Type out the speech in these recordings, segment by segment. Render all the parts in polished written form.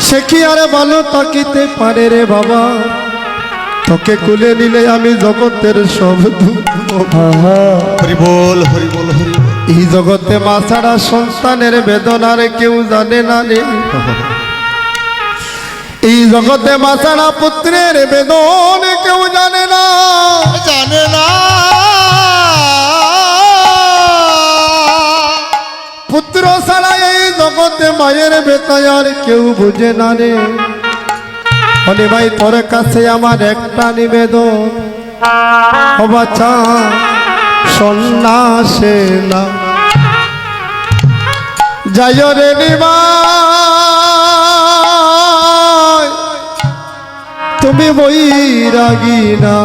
সে কি আর ভালো থাকিতে পারে রে বাবা, তোকে কুলে নিলে আমি জগতের সব হরি বল হরি বল হরি বল। এই জগতে মা ছাড়া সন্তানের বেদনার কেউ জানে না রে। এই জগতে মা ছাড়া পুত্রের বেদন কেউ জানে না, জানে না। পুত্র ছাড়া এই জগতে মায়ের বেতায়ার কেউ বুঝে না রে। বলে ভাই তোর কাছে আমার একটা নিবেদন, ও বাচ্চা সন্ন্যাসে না যাই রে নিবা, তুমি বৈরাগী না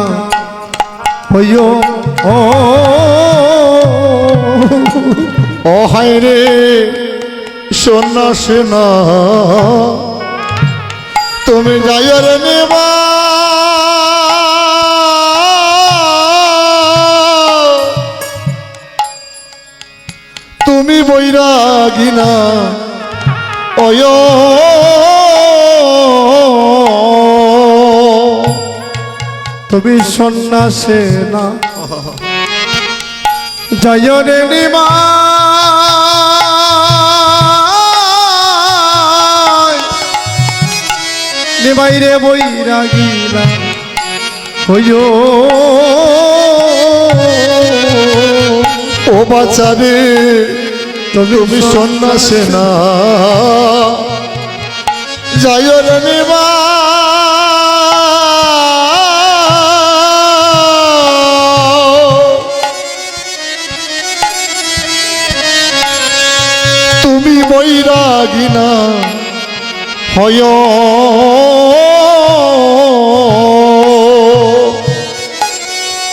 হইও ও ও হায় রে সন্ন্যাসী না, তুমি যাই রে নেবা, তুমি বৈরাগী না ওয়, তুমি সন্ন্যাসে না যাই রে নিবা, নিবাই রে বৈরাগী না হইও ও বাচ্চারে তুমি সন্ন্যাসে না যাই রে নেবা, তুমি বৈরাগী না হয়,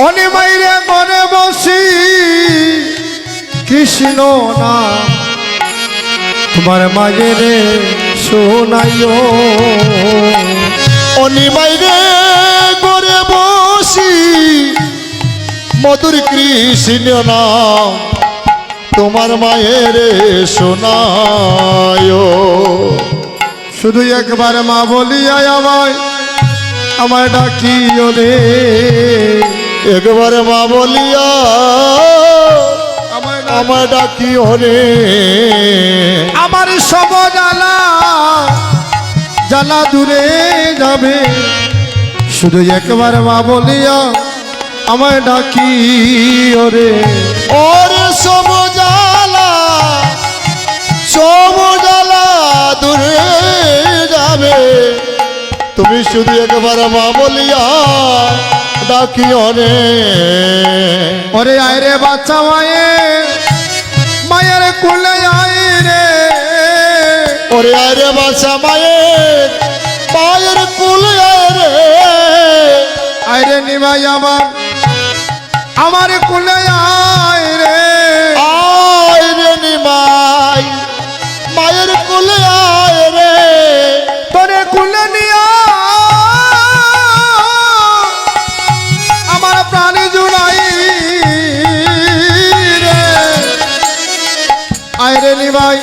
অনিমাইরে মনে বসি কৃষ্ণ না তোমার মাঝে রে শোনাইও, অনিমাইরে করে বসি মধুর কৃষ্ণ নাম তোমার মায়ের শোনায়, শুধু একবার মা বলিয়া আমায় ডাকিও রে, একবার মা বলিয়া আমায় ডাকিও রে, আমার সব জ্বালা জ্বালা দূরে যাবে, শুধু একবার মা বলিয়া আমায় ডাকিও রে, ওরে সব জ্বালা দূরে যাবে, তুমি শুধু একবার মা বলিয়া ডাকিও রে, ওরে আয় রে বাচ্চা মায়ের মায়ের কোলে আয় রে, ওরে আয় রে বাচ্চা মায়ের মায়ের কুলে আয় রে, আয় রে নিমাই আমার কোলে আয় রে, আয় রে নিমাই মায়ের কুলে আয় রে, তোরে কোলে নিয়া আমার প্রাণ জুড়াই রে, আয় রে নিমাই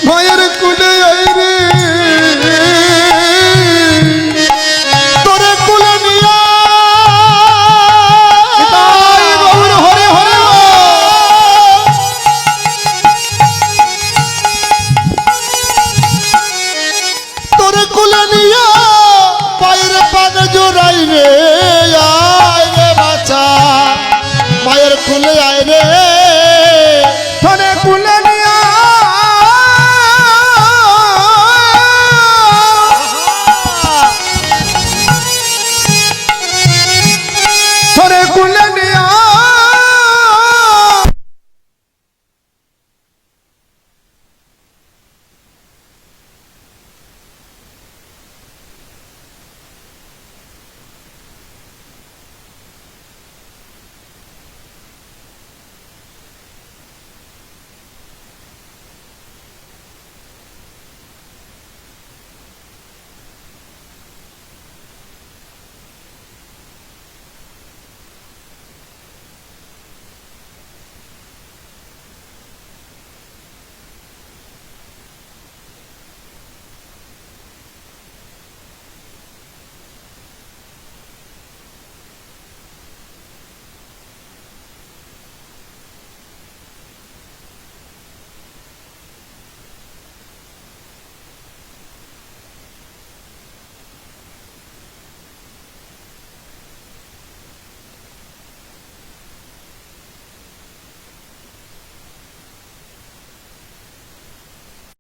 মায়ের কোলে আয় রে, তোরে কুলে নিয়া গৌর হরে হরে, তোরে কুলে নিয়া পায়ের পান জোড়াই রে, আয় রে বাচ্চা মায়ের কুলে আয় রে।